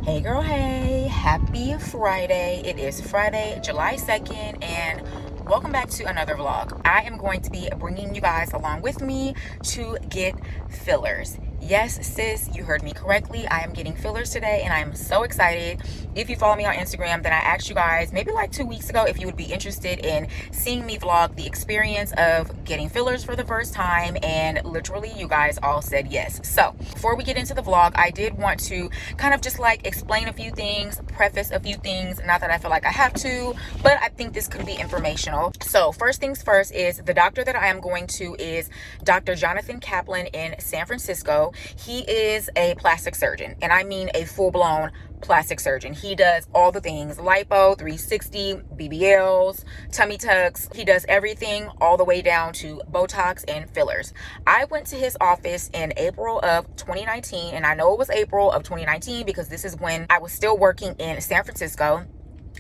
Hey girl, hey, happy Friday. It is Friday, July 2nd, and welcome back to another vlog. I am going to be bringing you guys along with me to get fillers. Yes, sis, you heard me correctly. I am getting fillers today, and I am so excited. If you follow me on Instagram, then I asked you guys maybe like 2 weeks ago if you would be interested in seeing me vlog the experience of getting fillers for the first time, and literally you guys all said yes. So before we get into the vlog, I did want to kind of just like explain a few things, preface a few things. Not that I feel like I have to, but I think this could be informational. So first things first is the doctor that I am going to is Dr. Jonathan Kaplan in San Francisco. He is a plastic surgeon, and I mean a full-blown plastic surgeon. He does all the things: lipo, 360, BBLs, tummy tucks. He does everything all the way down to Botox and fillers. I went to his office in April of 2019, and I know it was April of 2019 because this is when I was still working in San Francisco.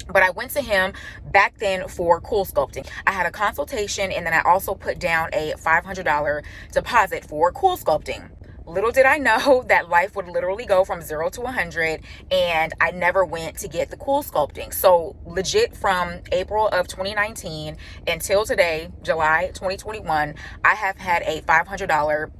But I went to him back then for cool sculpting. I had a consultation, and then I also put down a $500 deposit for cool sculpting. Little did I know that life would literally go from 0 to 100, and I never went to get the cool sculpting. So legit, from April of 2019 until today, July 2021, I have had a $500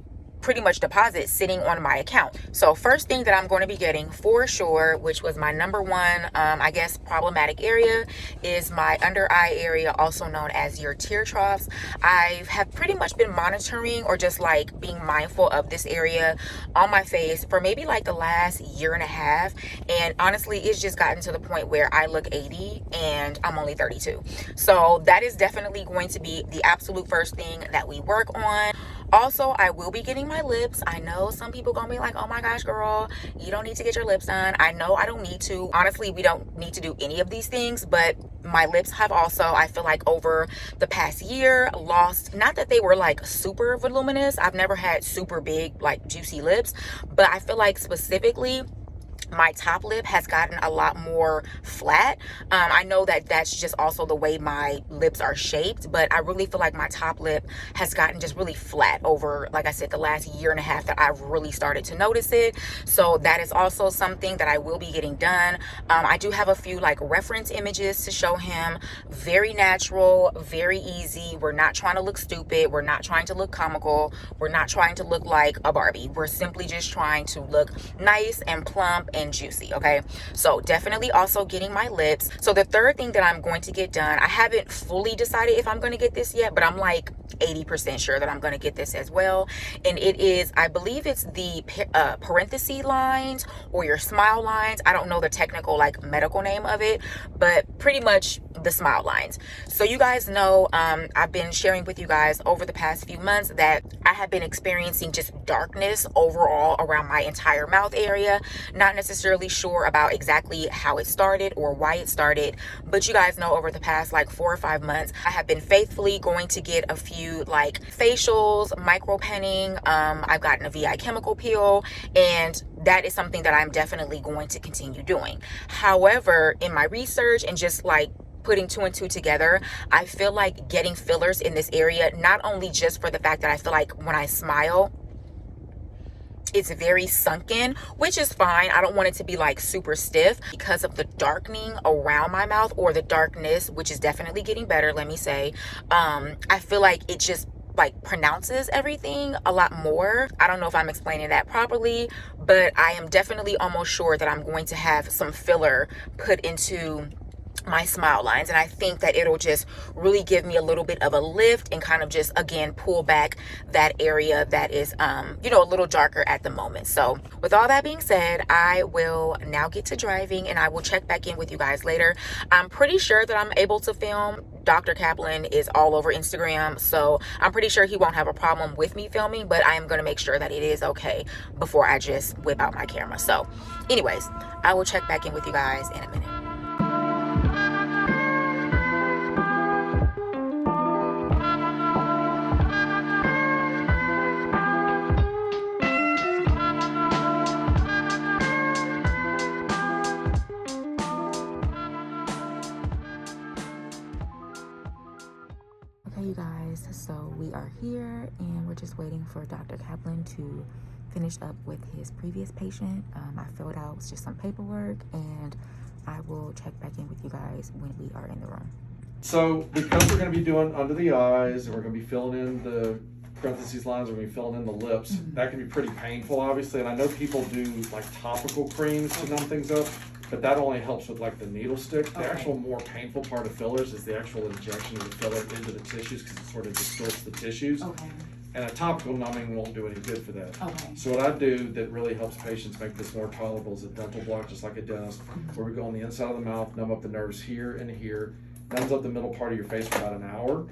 pretty much deposit sitting on my account. So first thing that I'm going to be getting for sure, which was my number one, I guess, problematic area, is my under eye area, also known as your tear troughs. I have pretty much been monitoring or just like being mindful of this area on my face for maybe like the last year and a half. And honestly, it's just gotten to the point where I look 80 and I'm only 32. So that is definitely going to be the absolute first thing that we work on. Also, I will be getting my lips. I know some people gonna be like, oh my gosh, girl, you don't need to get your lips done. I know I don't need to. Honestly, we don't need to do any of these things, but my lips have also, I feel like over the past year, lost, not that they were like super voluminous. I've never had super big, like juicy lips, but I feel like specifically my top lip has gotten a lot more flat. I know that that's just also the way my lips are shaped, but I really feel like my top lip has gotten just really flat over, like I said, the last year and a half that I've really started to notice it. So that is also something that I will be getting done. I do have a few like reference images to show him. Very natural, very easy. We're not trying to look stupid. We're not trying to look comical. We're not trying to look like a Barbie. We're simply just trying to look nice and plump and juicy. Okay, so definitely also getting my lips. So the third thing that I'm going to get done, I haven't fully decided if I'm going to get this yet, but I'm like 80% sure that I'm going to get this as well, and it is, I believe it's the parenthesis lines or your smile lines. I don't know the technical like medical name of it, but pretty much the smile lines. So you guys know, I've been sharing with you guys over the past few months that I have been experiencing just darkness overall around my entire mouth area. Not necessarily sure about exactly how it started or why it started, but you guys know over the past like 4 or 5 months, I have been faithfully going to get a few like facials, micro penning. I've gotten a VI chemical peel, and that is something that I'm definitely going to continue doing. However, in my research and just like putting 2 and 2 together, I feel like getting fillers in this area, not only just for the fact that I feel like when I smile, it's very sunken, which is fine. I don't want it to be like super stiff because of the darkening around my mouth, or the darkness, which is definitely getting better, let me say. I feel like it just like pronounces everything a lot more. I don't know if I'm explaining that properly, but I am definitely almost sure that I'm going to have some filler put into my smile lines, and I think that it'll just really give me a little bit of a lift and kind of just again pull back that area that is you know, a little darker at the moment. So with all that being said, I will now get to driving, and I will check back in with you guys later. I'm pretty sure that I'm able to film. Dr. Kaplan is all over Instagram, so I'm pretty sure he won't have a problem with me filming, but I am going to make sure that it is okay before I just whip out my camera. So anyways, I will check back in with you guys in a minute. Okay, you guys, so we are here and we're just waiting for Dr. Kaplan to finished up with his previous patient. I filled out just some paperwork, and I will check back in with you guys when we are in the room. So because we're going to be doing under the eyes, and we're going to be filling in the parentheses lines, we're going to be filling in the lips, that can be pretty painful, obviously. And I know people do like topical creams to numb things up, but that only helps with like the needle stick. The actual more painful part of fillers is the actual injection of the filler into the tissues, because it sort of distorts the tissues. And a topical numbing won't do any good for that. So what I do that really helps patients make this more tolerable is a dental block, just like a dentist, where we go on the inside of the mouth, numb up the nerves here and here, numbs up the middle part of your face for about an hour,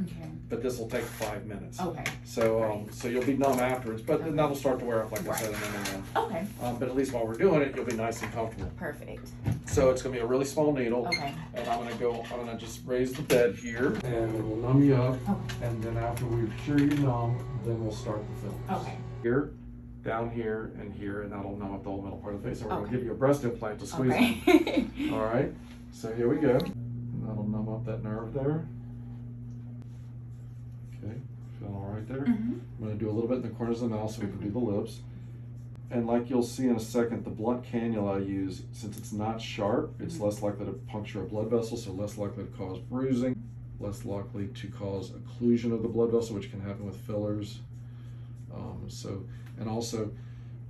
but this will take 5 minutes. So so you'll be numb afterwards, but then that'll start to wear off, like I said, and then, but at least while we're doing it, you'll be nice and comfortable. Perfect. So it's gonna be a really small needle, and I'm gonna just raise the bed here, and we'll numb you up, and then after we're sure you're numb, then we'll start the fillers. Here, down here, and that'll numb up the whole middle part of the face. So we're gonna give you a breast implant to squeeze on. All right, so here we go. And that'll numb up that nerve there. Okay, feeling all right there? I'm gonna do a little bit in the corners of the mouth so we can do the lips. And like you'll see in a second, the blunt cannula I use, since it's not sharp, it's less likely to puncture a blood vessel, so less likely to cause bruising, less likely to cause occlusion of the blood vessel, which can happen with fillers. And also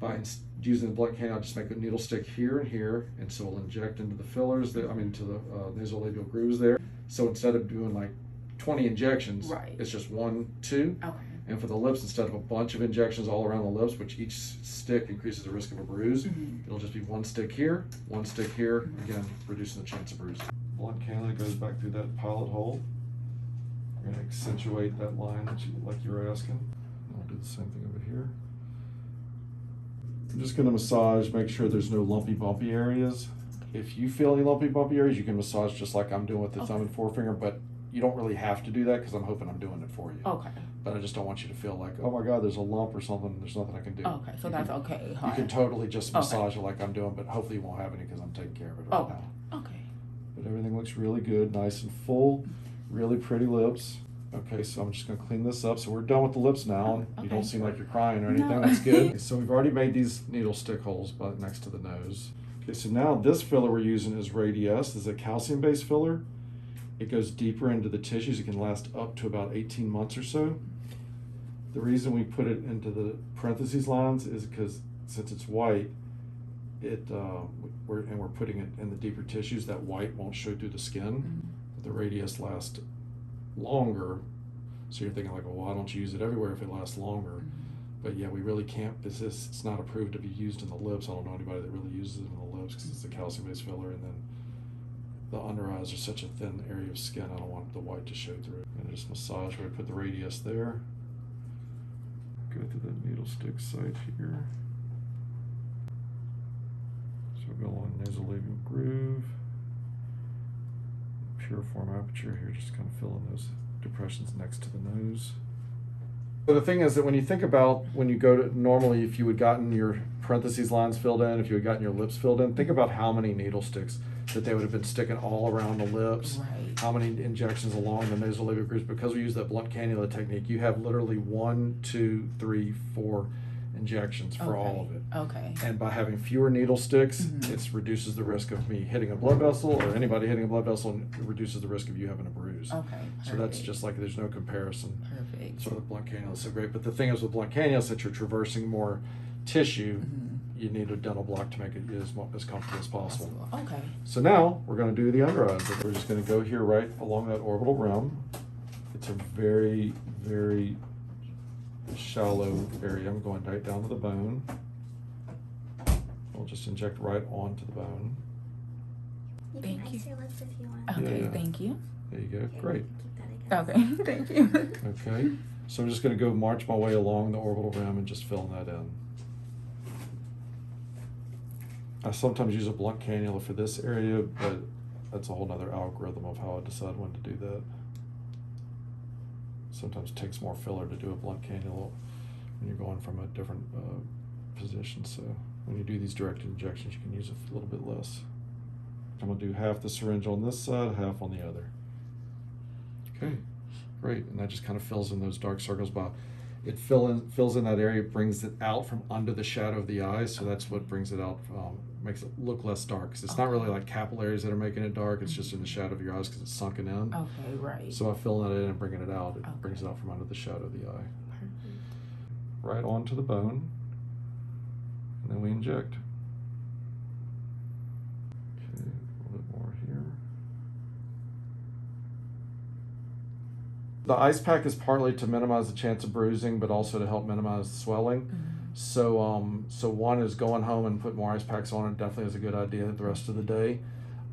by using the blunt cannula, I just make a needle stick here and here, and so we'll inject into the fillers, to the nasolabial grooves there. So instead of doing like 20 injections, it's just 1, 2. And for the lips, instead of a bunch of injections all around the lips, which each stick increases the risk of a bruise, it'll just be 1 stick here, 1 stick here, again, reducing the chance of bruising. Blunt cannula goes back through that pilot hole. We're going to accentuate that line like you were asking. And I'll do the same thing over here. I'm just going to massage, make sure there's no lumpy, bumpy areas. If you feel any lumpy, bumpy areas, you can massage just like I'm doing with the thumb and forefinger, but you don't really have to do that because I'm hoping I'm doing it for you. But I just don't want you to feel like, oh my God, there's a lump or something, there's nothing I can do. So that's okay. You can totally just massage it like I'm doing, but hopefully you won't have any because I'm taking care of it right now. But everything looks really good, nice and full, really pretty lips. Okay, so I'm just gonna clean this up. So we're done with the lips now. You don't seem like you're crying or anything, that's good. So we've already made these needle stick holes next to the nose. Okay, so now this filler we're using is Radius. This is a calcium-based filler. It goes deeper into the tissues. It can last up to about 18 months or so. The reason we put it into the parentheses lines is because since it's white, we're putting it in the deeper tissues, that white won't show through the skin. But the Radius lasts longer. So you're thinking like, well, why don't you use it everywhere if it lasts longer? But yeah, we really can't, it's not approved to be used in the lips. I don't know anybody that really uses it in the lips because it's a calcium-based filler, and then the under eyes are such a thin area of skin, I don't want the white to show through. And just massage where I put the Radius there. Go through that needle stick site here. So go along the nasolabial groove. Piriform aperture here, just kind of fill in those depressions next to the nose. So the thing is that when you think about when you go to, normally if you had gotten your parentheses lines filled in, if you had gotten your lips filled in, think about how many needle sticks that they would have been sticking all around the lips, how many injections along the nasolabial grooves. Because we use that blunt cannula technique, you have literally 1, 2, 3, 4 injections for all of it. And by having fewer needle sticks, it reduces the risk of me hitting a blood vessel or anybody hitting a blood vessel, and it reduces the risk of you having a bruise. So that's just like, there's no comparison. So the blunt cannula is so great. But the thing is with blunt cannula, since you're traversing more tissue, you need a dental block to make it as comfortable as possible. So now we're going to do the under eyes. We're just going to go here right along that orbital rim. It's a very, very shallow area. I'm going right down to the bone. We'll just inject right onto the bone. You can ice your lips if you want. Thank you. There you go. Great. Thank you. Okay. So I'm just going to go march my way along the orbital rim and just fill that in. I sometimes use a blunt cannula for this area, but that's a whole nother algorithm of how I decide when to do that. Sometimes it takes more filler to do a blunt cannula when you're going from a different position. So when you do these direct injections, you can use a little bit less. I'm going to do half the syringe on this side, half on the other. Okay, great. And that just kind of fills in those dark circles by it fills in that area, brings it out from under the shadow of the eyes. So that's what brings it out, makes it look less dark. 'Cause it's not really like capillaries that are making it dark. It's just in the shadow of your eyes because it's sunken in. Okay, right. So by filling that in and bringing it out, it brings it out from under the shadow of the eye. Perfect. Right onto the bone, and then we inject. Okay, a little bit more here. The ice pack is partly to minimize the chance of bruising, but also to help minimize the swelling. So one is going home and put more ice packs on it definitely is a good idea the rest of the day.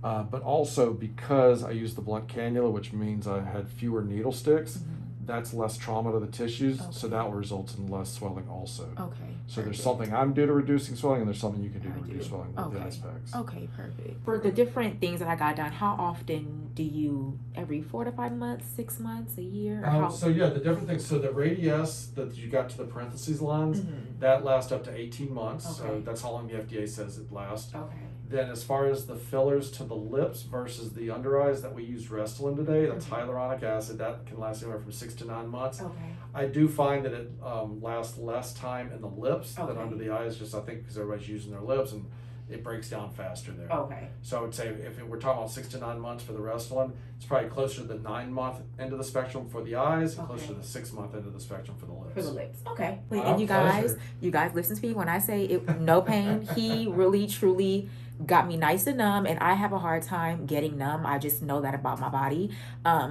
But also because I used the blunt cannula, which means I had fewer needle sticks, that's less trauma to the tissues, so that will result in less swelling also. Okay. So there's something I'm doing to reducing swelling, and there's something you can do to reduce swelling with the ice packs. Okay, perfect. For the different things that I got done, how often do you, every 4 to 5 months, 6 months, a year? So yeah, the different things. So the radius that you got to the parentheses lines, that lasts up to 18 months. Okay. So that's how long the FDA says it lasts. Okay. Then as far as the fillers to the lips versus the under eyes that we use Restylane today, that's hyaluronic acid. That can last anywhere from 6 to 9 months. Okay. I do find that it lasts less time in the lips than Okay. under the eyes, just I think because everybody's using their lips and it breaks down faster there. Okay. So I would say if we're talking about 6 to 9 months for the Restylane, it's probably closer to the 9-month end of the spectrum for the eyes and closer to the 6-month end of the spectrum for the lips. For the lips. Okay. My And you guys pleasure. listen to me when I say it, no pain. He really, truly got me nice and numb, and I have a hard time getting numb. I just know that about my body.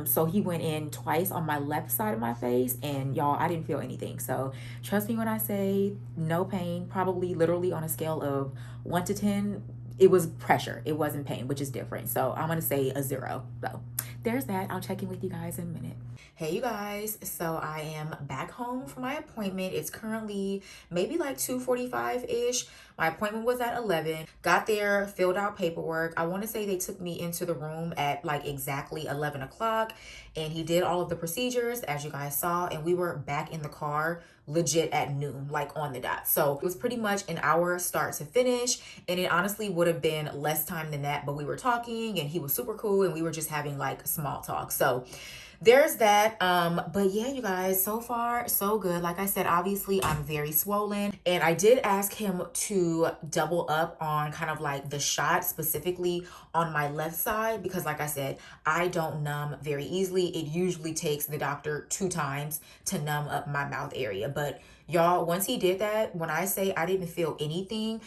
So he went in twice on my left side of my face, and y'all, I didn't feel anything. So trust me when I say no pain, probably literally on a scale of 1 to 10, it was pressure. It wasn't pain, which is different. So I'm going to say a 0. So there's that. I'll check in with you guys in a minute. Hey you guys, so I am back home from my appointment. It's currently maybe like 2:45-ish. My appointment was at 11. Got there, filled out paperwork. I want to say they took me into the room at like exactly 11 o'clock, and he did all of the procedures as you guys saw, and we were back in the car legit at noon, like on the dot. So it was pretty much an hour start to finish, and it honestly would have been less time than that, but we were talking and he was super cool and we were just having like small talk. So there's that. But yeah, you guys, so far so good. Like I said, obviously I'm very swollen, and I did ask him to double up on kind of like the shot specifically on my left side, because like I said, I don't numb very easily. It usually takes the doctor 2 times to numb up my mouth area. But y'all, once he did that, when I say I didn't feel anything,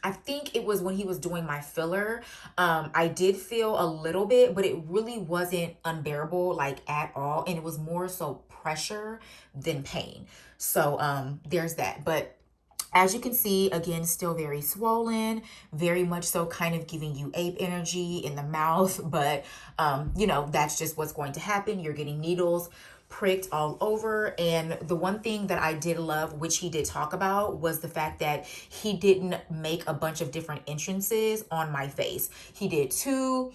I think it was when he was doing my filler. I did feel a little bit, but it really wasn't unbearable like at all. And it was more so pressure than pain. So there's that. But as you can see, again, still very swollen, very much so kind of giving you ape energy in the mouth. But, you know, that's just what's going to happen. You're getting needles pricked all over. And the one thing that I did love, which he did talk about, was the fact that he didn't make a bunch of different entrances on my face. He did two,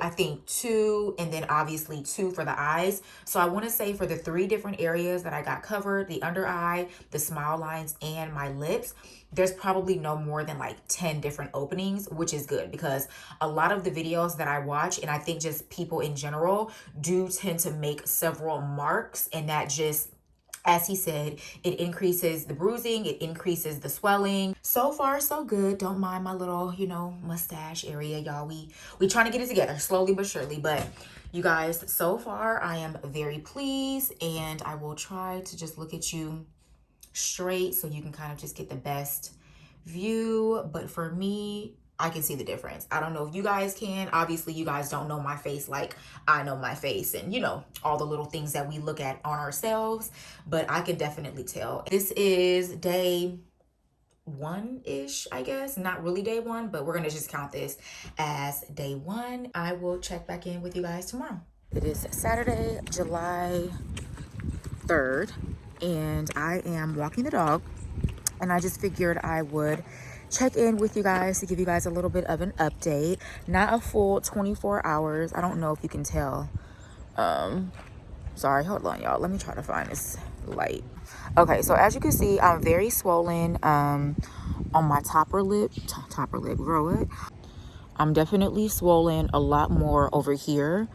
I think 2, and then obviously 2 for the eyes. So I want to say for the 3 different areas that I got covered, the under eye, the smile lines, and my lips, there's probably no more than like 10 different openings, which is good because a lot of the videos that I watch, and I think just people in general, do tend to make several marks, and that just, as he said, it increases the bruising, it increases the swelling. So far, so good. Don't mind my little, you know, mustache area, y'all. We trying to get it together slowly but surely. But you guys, so far, I am very pleased, and I will try to just look at you straight so you can kind of just get the best view. But for me, I can see the difference. I don't know if you guys can. Obviously, you guys don't know my face like I know my face, and you know, all the little things that we look at on ourselves, but I can definitely tell. This is day 1-ish, I guess. Not really day 1, but we're gonna just count this as day 1. I will check back in with you guys tomorrow. It is Saturday, July 3rd, and I am walking the dog, and I just figured I would check in with you guys to give you guys a little bit of an update. Not a full 24 hours. I don't know if you can tell. Sorry, hold on, y'all. Let me try to find this light. Okay, so as you can see, I'm very swollen on my topper lip, grow it. I'm definitely swollen a lot more over here.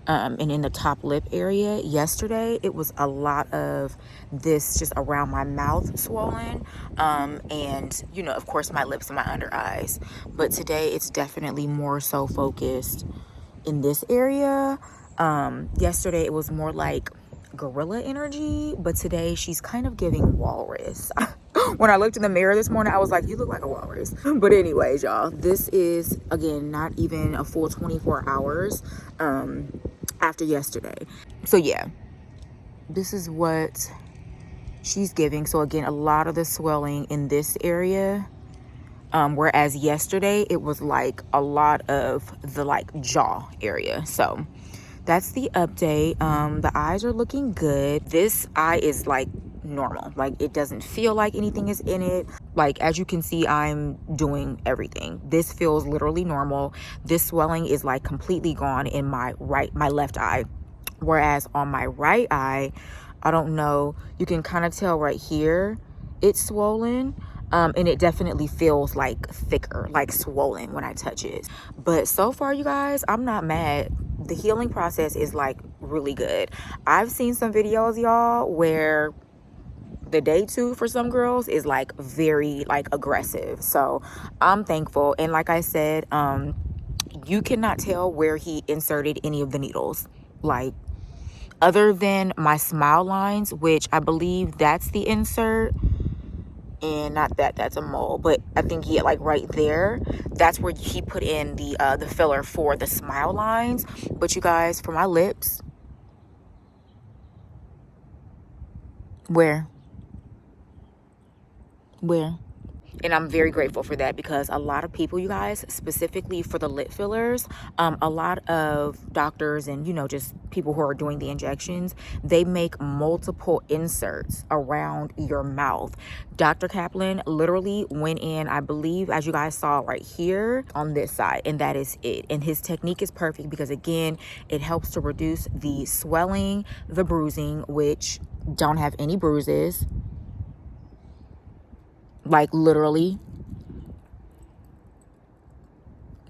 and in the top lip area. Yesterday it was a lot of this just around my mouth swollen, and you know, of course, my lips and my under eyes. But today it's definitely more so focused in this area. Yesterday it was more like gorilla energy, but today she's kind of giving walrus. When I looked in the mirror this morning, I was like, you look like a walrus. But anyways, y'all, this is, again, not even a full 24 hours after yesterday. So yeah, this is what she's giving. So again, a lot of the swelling in this area, whereas yesterday it was like a lot of the like jaw area. So that's the update. The eyes are looking good. This eye is like normal, like it doesn't feel like anything is in it. Like, as you can see, I'm doing everything. This feels literally normal. This swelling is like completely gone in my left eye, whereas on my right eye, I don't know, you can kind of tell right here it's swollen. And it definitely feels like thicker, like swollen when I touch it. But so far, you guys, I'm not mad. The healing process is like really good. I've seen some videos, y'all, where the day 2 for some girls is like very like aggressive. So I'm thankful. And like I said, you cannot tell where he inserted any of the needles, like other than my smile lines, which I believe that's the insert. And not that, that's a mole, but I think he, like right there, that's where he put in the filler for the smile lines. But you guys, for my lips, where and I'm very grateful for that, because a lot of people, you guys, specifically for the lip fillers, a lot of doctors and, you know, just people who are doing the injections, they make multiple inserts around your mouth. Dr. Kaplan literally went in, I believe, as you guys saw right here on this side, and that is it. And his technique is perfect because, again, it helps to reduce the swelling, the bruising, which don't have any bruises. Like literally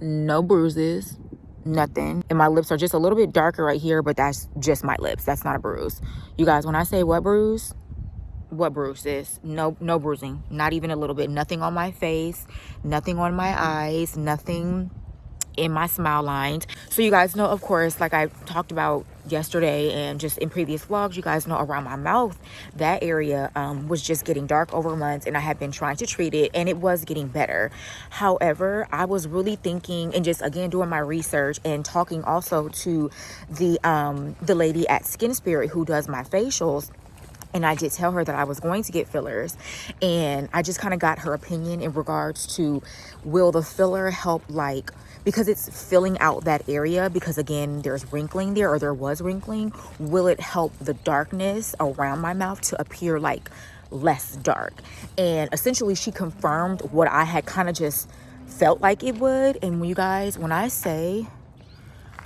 no bruises, nothing. And my lips are just a little bit darker right here, but that's just my lips. That's not a bruise. You guys, when I say what bruise is no bruising, not even a little bit. Nothing on my face, nothing on my eyes, nothing in my smile lines. So you guys know, of course, like I talked about yesterday and just in previous vlogs, you guys know around my mouth, that area was just getting dark over months, and I had been trying to treat it and it was getting better. However, I was really thinking, and just again doing my research and talking also to the lady at Skin Spirit who does my facials. And I did tell her that I was going to get fillers, and I just kind of got her opinion in regards to, will the filler help, like, because it's filling out that area, because again, there's wrinkling there, or there was wrinkling, will it help the darkness around my mouth to appear like less dark? And essentially she confirmed what I had kind of just felt like it would. And you guys, when I say,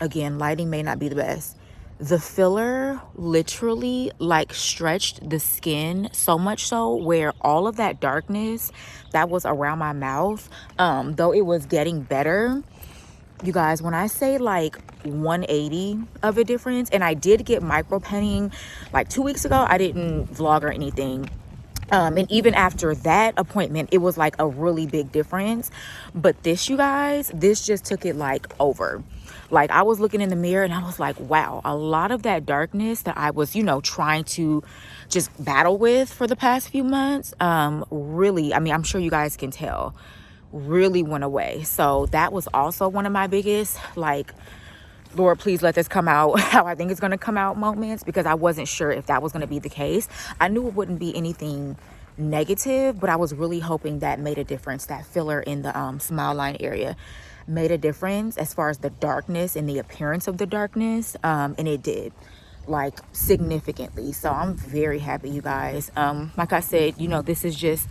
again, lighting may not be the best, the filler literally like stretched the skin so much so where all of that darkness that was around my mouth, though it was getting better, you guys, when I say like 180 of a difference. And I did get micro penning like 2 weeks ago. I didn't vlog or anything. And even after that appointment, it was like a really big difference. But this, you guys, this just took it like over. Like, I was looking in the mirror and I was like, wow, a lot of that darkness that I was, you know, trying to just battle with for the past few months, really, I mean, I'm sure you guys can tell, really went away. So that was also one of my biggest, like, Lord, please let this come out how I think it's going to come out moments, because I wasn't sure if that was going to be the case. I knew it wouldn't be anything negative, but I was really hoping that made a difference. That filler in the smile line area made a difference as far as the darkness and the appearance of the darkness, and it did, like, significantly. So I'm very happy, you guys. Like I said, you know, this is just,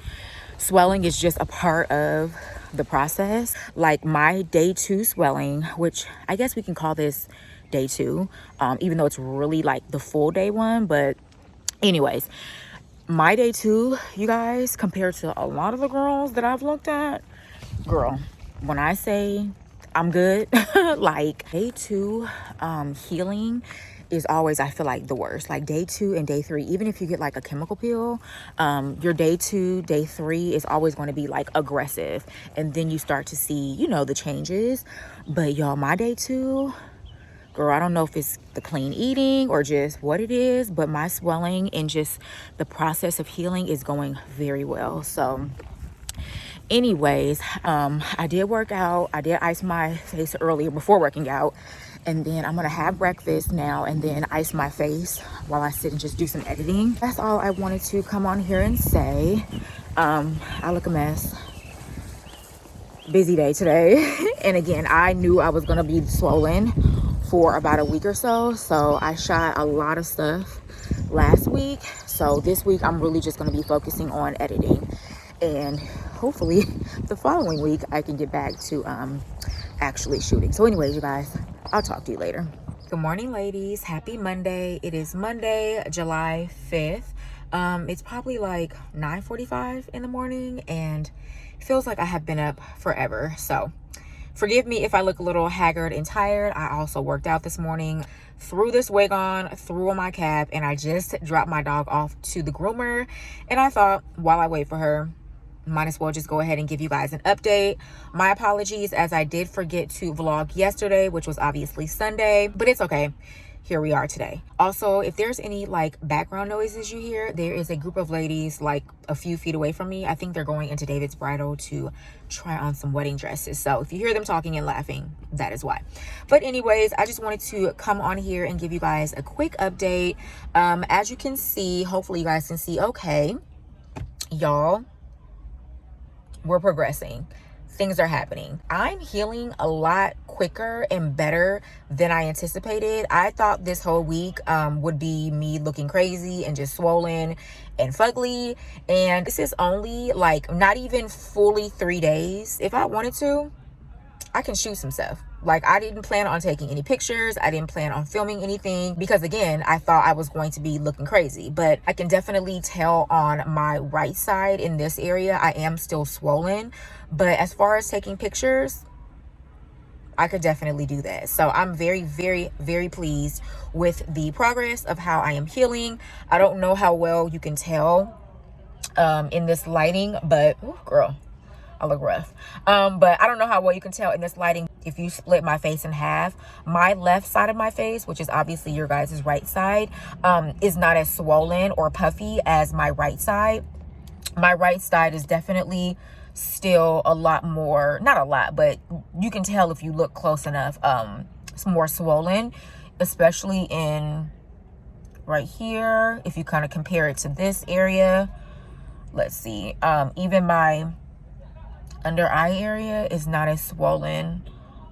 swelling is just a part of the process. Like, my day 2 swelling, which I guess we can call this day 2, even though it's really like the full day 1. But anyways, my day 2, you guys, compared to a lot of the girls that I've looked at, girl, when I say I'm good. Like day 2 healing is always, I feel like, the worst. Like day 2 and day 3, even if you get like a chemical peel, your day 2, day 3 is always going to be like aggressive, and then you start to see, you know, the changes. But y'all, my day 2, girl, I don't know if it's the clean eating or just what it is, but my swelling and just the process of healing is going very well. So anyways, I did work out. I did ice my face earlier before working out, and then I'm gonna have breakfast now and then ice my face while I sit and just do some editing. That's all I wanted to come on here and say. I look a mess. Busy day today. And again, I knew I was gonna be swollen for about a week or so, so I shot a lot of stuff last week. So this week I'm really just going to be focusing on editing, and hopefully the following week I can get back to actually shooting. So anyways, you guys, I'll talk to you later. Good morning, ladies. Happy Monday. It is Monday, July 5th. It's probably like 9:45 in the morning, and it feels like I have been up forever. So forgive me if I look a little haggard and tired. I also worked out this morning, threw this wig on, threw on my cap, and I just dropped my dog off to the groomer. And I thought, while I wait for her, might as well just go ahead and give you guys an update. My apologies, as I did forget to vlog yesterday, which was obviously Sunday, but it's okay. Here we are today. Also, if there's any like background noises you hear, there is a group of ladies like a few feet away from me. I think they're going into David's Bridal to try on some wedding dresses. So if you hear them talking and laughing, that is why. But anyways, I just wanted to come on here and give you guys a quick update. As you can see, hopefully you guys can see okay, y'all, we're progressing. Things are happening. I'm healing a lot quicker and better than I anticipated. I thought this whole week would be me looking crazy and just swollen and fugly, and this is only like not even fully 3 days. If I wanted to, I can shoot some stuff. Like, I didn't plan on taking any pictures. I didn't plan on filming anything because, again, I thought I was going to be looking crazy. But I can definitely tell on my right side in this area, I am still swollen. But as far as taking pictures, I could definitely do that. So I'm very, very, very pleased with the progress of how I am healing. I don't know how well you can tell in this lighting, but, ooh, girl, I look rough. But I don't know how well you can tell in this lighting. If you split my face in half, my left side of my face, which is obviously your guys' right side, is not as swollen or puffy as my right side. My right side is definitely still a lot more, not a lot, but you can tell if you look close enough. It's more swollen, especially in right here. If you kind of compare it to this area, let's see, even my under eye area is not as swollen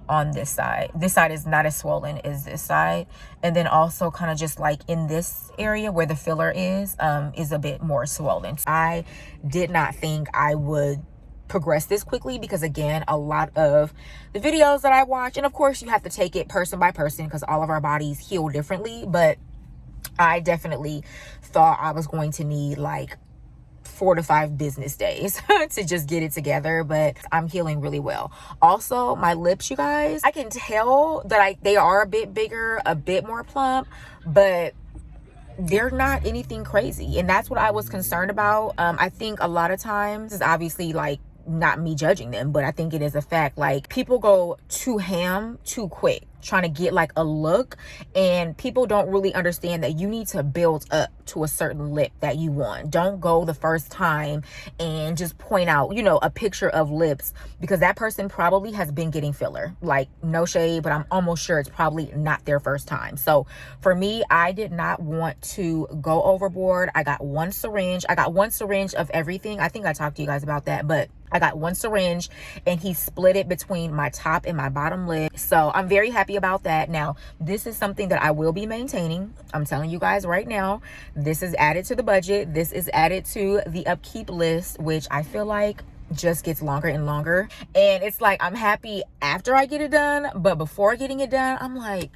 on this side. This side is not as swollen as this side. And then also kind of just like in this area where the filler is a bit more swollen. I did not think I would progress this quickly because, again, a lot of the videos that I watch, and of course you have to take it person by person because all of our bodies heal differently, but I definitely thought I was going to need like 4 to 5 business days to just get it together, but I'm healing really well. Also, my lips, you guys, I can tell that they are a bit bigger, a bit more plump, but they're not anything crazy, and that's what I was concerned about. I think a lot of times, is obviously like not me judging them, but I think it is a fact, like people go too ham too quick trying to get like a look, and people don't really understand that you need to build up to a certain lip that you want. Don't go the first time and just point out, you know, a picture of lips, because that person probably has been getting filler. Like, no shade, but I'm almost sure it's probably not their first time. So for me, I did not want to go overboard. I got one syringe. I got one syringe of everything. I think I talked to you guys about that, but I got one syringe and he split it between my top and my bottom lip. So I'm very happy about that. Now, this is something that I will be maintaining. I'm telling you guys right now, this is added to the budget. This is added to the upkeep list, which I feel like just gets longer and longer. And it's like, I'm happy after I get it done, but before getting it done, I'm like,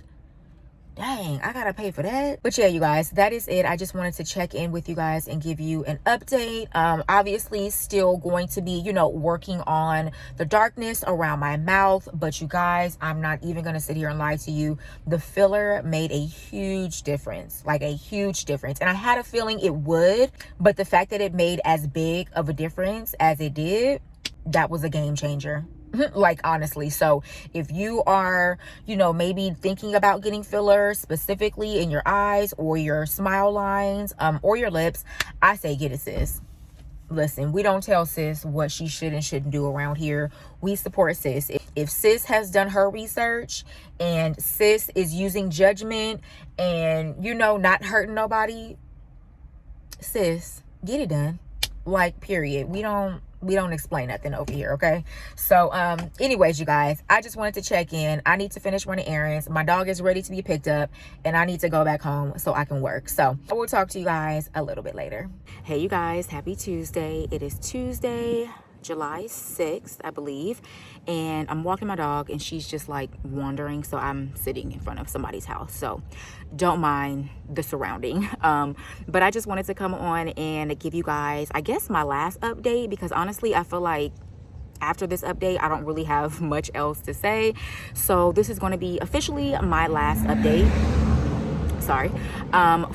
dang, I gotta pay for that. But yeah, you guys, that is it. I just wanted to check in with you guys and give you an update. Obviously still going to be, you know, working on the darkness around my mouth, but you guys, I'm not even gonna sit here and lie to you. The filler made a huge difference, like a huge difference. And I had a feeling it would, but the fact that it made as big of a difference as it did, that was a game changer. Like, honestly. So if you are, you know, maybe thinking about getting fillers specifically in your eyes or your smile lines, or your lips, I say get it, sis. Listen, we don't tell sis what she should and shouldn't do around here. We support sis. If sis has done her research and sis is using judgment and, you know, not hurting nobody, sis, get it done. Like, period. We don't explain nothing over here, okay? So anyways, you guys, I just wanted to check in. I need to finish running errands. My dog is ready to be picked up and I need to go back home so I can work. So I will talk to you guys a little bit later. Hey, you guys, happy Tuesday. It is Tuesday, July 6th, I believe, and I'm walking my dog and she's just like wandering, so I'm sitting in front of somebody's house, so don't mind the surrounding. But I just wanted to come on and give you guys, I guess, my last update, because honestly I feel like after this update I don't really have much else to say. So this is going to be officially my last update,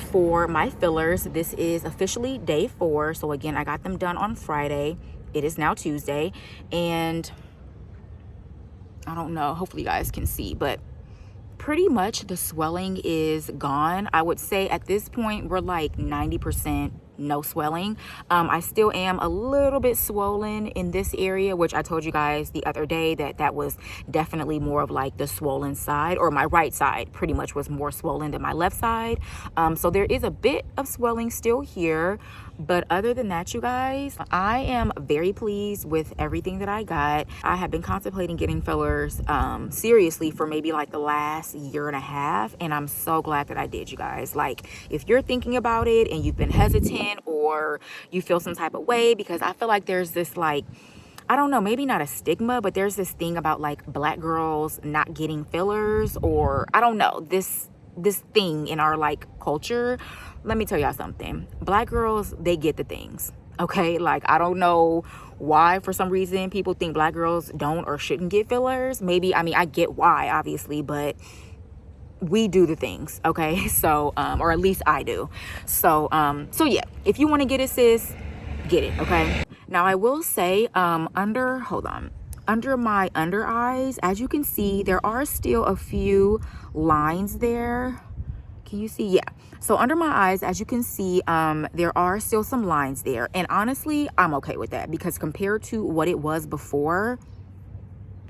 for my fillers. This is officially day 4. So again, I got them done on Friday. It is now Tuesday, and I don't know, hopefully you guys can see, but pretty much the swelling is gone. I would say at this point we're like 90% no swelling. I still am a little bit swollen in this area, which I told you guys the other day that was definitely more of like the swollen side, or my right side pretty much was more swollen than my left side. So there is a bit of swelling still here, but other than that, you guys, I am very pleased with everything that I got. I have been contemplating getting fillers seriously for maybe like the last year and a half, and I'm so glad that I did, you guys. Like, if you're thinking about it and you've been hesitant or you feel some type of way, because I feel like there's this, like, I don't know, maybe not a stigma, but there's this thing about like black girls not getting fillers, or I don't know, this thing in our like culture. Let me tell y'all something. Black girls, they get the things, okay? Like, I don't know why for some reason people think black girls don't or shouldn't get fillers. Maybe, I mean, I get why, obviously, but we do the things, okay? So or at least I do. So yeah, if you want to get it, sis, get it, okay? Now I will say under my under eyes, as you can see, there are still a few lines there. Can you see? Yeah. So under my eyes, as you can see, there are still some lines there, and honestly I'm okay with that, because compared to what it was before,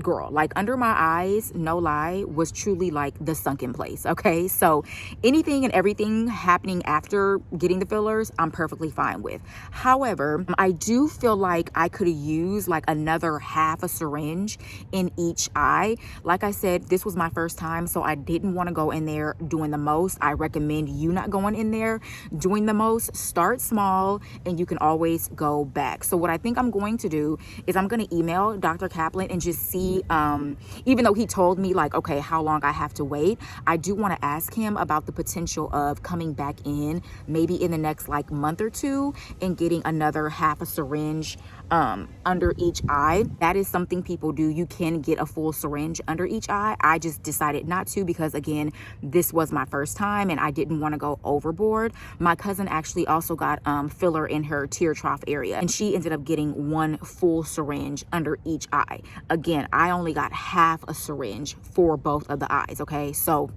girl, like under my eyes, no lie, was truly like the sunken place, okay? So anything and everything happening after getting the fillers, I'm perfectly fine with. However, I do feel like I could have used like another half a syringe in each eye. Like I said, this was my first time, so I didn't want to go in there doing the most. I recommend you not going in there doing the most. Start small and you can always go back. So what I think I'm going to do is I'm going to email Dr. Kaplan and just see, even though he told me like, okay, how long I have to wait, I do want to ask him about the potential of coming back in maybe in the next like month or two and getting another half a syringe under each eye. That is something people do. You can get a full syringe under each eye. I just decided not to, because again, this was my first time and I didn't want to go overboard. My cousin actually also got filler in her tear trough area, and she ended up getting one full syringe under each eye. Again, I only got half a syringe for both of the eyes, okay? So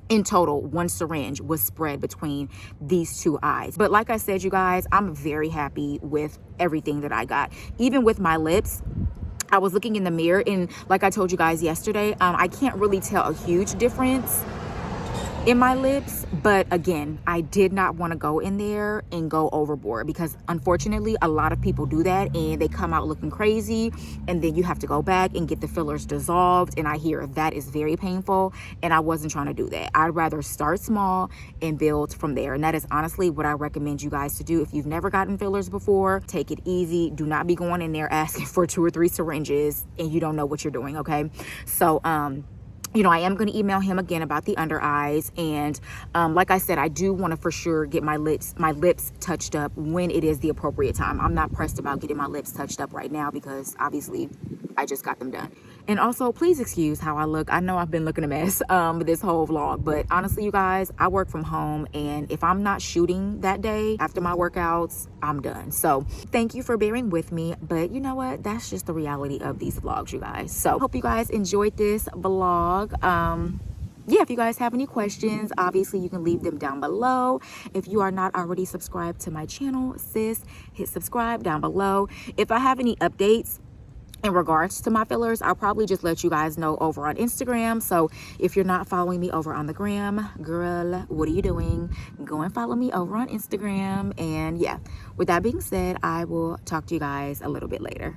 in total, one syringe was spread between these two eyes. But like I said, you guys, I'm very happy with everything that I got. Even with my lips, I was looking in the mirror, and like I told you guys yesterday, I can't really tell a huge difference in my lips, but again, I did not want to go in there and go overboard, because unfortunately a lot of people do that and they come out looking crazy, and then you have to go back and get the fillers dissolved, and I hear that is very painful, and I wasn't trying to do that. I'd rather start small and build from there, and that is honestly what I recommend you guys to do. If you've never gotten fillers before, take it easy. Do not be going in there asking for 2 or 3 syringes and you don't know what you're doing, okay? So you know, I am going to email him again about the under eyes. And like I said, I do want to for sure get my lips touched up when it is the appropriate time. I'm not pressed about getting my lips touched up right now because obviously I just got them done. And also, please excuse how I look. I know I've been looking a mess this whole vlog, but honestly, you guys, I work from home, and if I'm not shooting that day after my workouts, I'm done. So thank you for bearing with me, but you know what? That's just the reality of these vlogs, you guys. So hope you guys enjoyed this vlog. Yeah, if you guys have any questions, obviously you can leave them down below. If you are not already subscribed to my channel, sis, hit subscribe down below. If I have any updates in regards to my fillers, I'll probably just let you guys know over on Instagram. So if you're not following me over on the gram, girl, what are you doing? Go and follow me over on Instagram. And yeah, with that being said, I will talk to you guys a little bit later.